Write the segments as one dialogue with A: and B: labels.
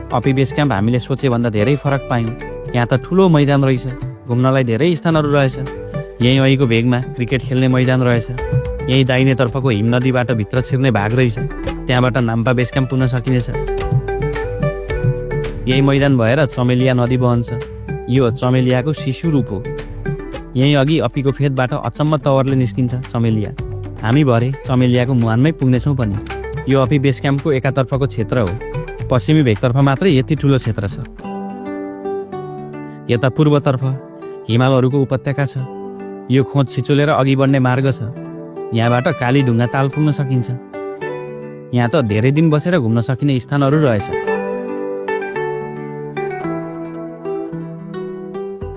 A: अपी base camp हामीले सोचेभन्दा धेरै फरक पायौँ। यहाँ त ठुलो मैदान रहेछ, घुम्नलाई धेरै स्थानहरू रहेछ। यहीँ अहिको भेगमा क्रिकेट खेल्ने मैदान रहेछ। यहीँ दाहिनेतर्फको हिम नदीबाट भित्र छिर्ने भाग रहेछ, त्यहाँबाट नाम्पा बेस क्याम्प पुग्न सकिनेछ। यही मैदान भएर चमेलिया नदी बहन्छ। यो चमेलियाको शिशु रूप हो। यहीँ अघि अपीको फेदबाट अचम्म तवरले निस्किन्छ चमेलिया। हामी भरे चमेलियाको मुहानमै पुग्नेछौँ पनि। यो अपी बेस क्याम्पको एकातर्फको क्षेत्र हो। पश्चिमी भेगतर्फ मात्रै यति ठुलो क्षेत्र छ। यता पूर्वतर्फ हिमालहरूको उपत्यका छ। यो खोज छिचोलेर अघि बढ्ने मार्ग छ। यहाँबाट कालीढुङ्गा ताल पुग्न सकिन्छ। यहाँ त धेरै दिन बसेर घुम्न सकिने स्थानहरू रहेछ।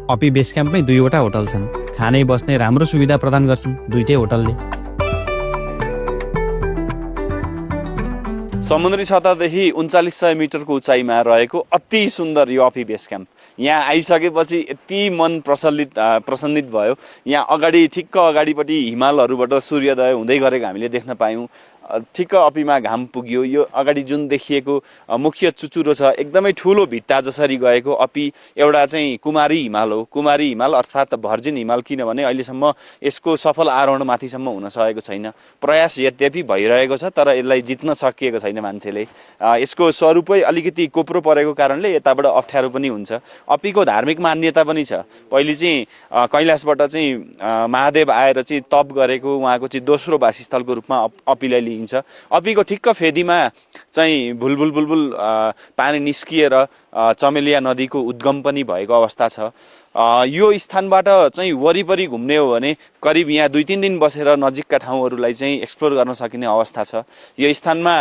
A: अपी बेस क्याम्पमै 2वटा होटल छन्। खाने बस्ने राम्रो सुविधा प्रदान गर्छन् दुईटै होटलले।
B: समुद्री सतहदेखि 3900 मिटरको उचाइमा रहेको अति सुन्दर यो अपी बेस क्याम्प। यहाँ आइसकेपछि यति मन प्रसन्नित भयो। यहाँ अगाडि ठिक्क अगाडिपट्टि हिमालहरूबाट सूर्योदय हुँदै गरेको हामीले देख्न पायौँ। ठिक्क अपीमा घाम पुग्यो। यो अगाडि जुन देखिएको मुख्य चुचुरो छ, एकदमै ठुलो भित्ता जसरी गएको अपी एउटा चाहिँ कुमारी हिमाल हो। कुमारी हिमाल अर्थात् भर्जिन हिमाल, किनभने अहिलेसम्म यसको सफल आरोहण माथिसम्म हुन सकेको छैन। प्रयास यद्यपि भइरहेको छ, तर यसलाई जित्न सकिएको छैन मान्छेले। यसको स्वरूपै अलिकति कोप्रो परेको कारणले यताबाट अप्ठ्यारो पनि हुन्छ। अपीको धार्मिक मान्यता पनि छ। पहिले चाहिँ कैलाशबाट चाहिँ महादेव आएर चाहिँ तप गरेको उहाँको चाहिँ दोस्रो वासस्थलको रूपमा अपीलाई लिइन्छ। अपीको ठिक्क फेदीमा चाहिँ भुलभुल बुलबुल पानी निस्किएर चमेलिया नदीको उद्गम पनि भएको अवस्था छ। यो स्थानबाट चाहिँ वरिपरि घुम्ने हो भने करिब यहाँ 2-3 दिन बसेर नजिकका ठाउँहरूलाई चाहिँ एक्सप्लोर गर्न सकिने अवस्था छ। यो स्थानमा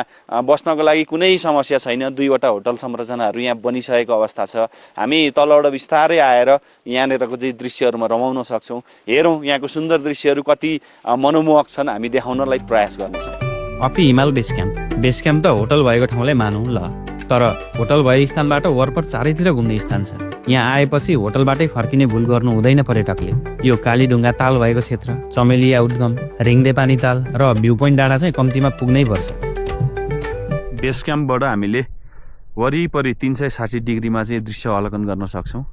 B: बस्नको लागि कुनै समस्या छैन। 2वटा होटल संरचनाहरू यहाँ बनिसकेको अवस्था छ। हामी तलबाट बिस्तारै आएर यहाँनिरको चाहिँ दृश्यहरूमा रमाउन सक्छौँ। हेरौँ यहाँको सुन्दर दृश्यहरू कति मनोमोहक छन्, हामी देखाउनलाई प्रयास गर्नेछौँ।
A: अपी हिमाल बेस क्याम्प त होटल भएको ठाउँलाई मानौँ ल, तर होटल भएको स्थानबाट वरपर चारैतिर घुम्ने स्थान छ। यहाँ आएपछि होटलबाटै फर्किने भुल गर्नु हुँदैन पर्यटकले। यो कालीढुङ्गा ताल भएको क्षेत्र, चमेलिया उद्गम, रिङ्दे पानी ताल र भ्यू पोइन्ट डाँडा चाहिँ कम्तीमा पुग्नै पर्छ।
B: बेस क्याम्पबाट हामीले वरिपरि 360 डिग्रीमा चाहिँ दृश्य अवलोकन गर्न सक्छौँ।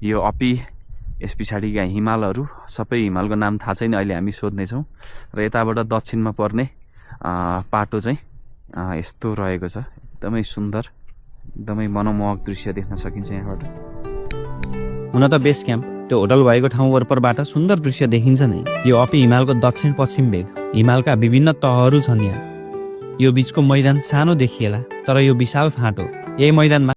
B: यो अपी, यस पछाडिका हिमालहरू, सबै हिमालको नाम थाहा छैन, अहिले हामी सोध्नेछौँ। र यताबाट दक्षिणमा पर्ने पाटो चाहिँ यस्तो रहेको छ। एकदमै सुन्दर, एकदमै मनोमोहक दृश्य देख्न सकिन्छ यहाँबाट।
A: हुन त बेस क्याम्प त्यो होटल भएको ठाउँ वरपरबाट सुन्दर दृश्य देखिन्छ नै। यो अपी हिमालको दक्षिण पश्चिम भेग, हिमालका विभिन्न तहहरू छन् यहाँ। यो बिचको मैदान सानो देखिएला, तर यो विशाल फाँट हो। यही मैदानमा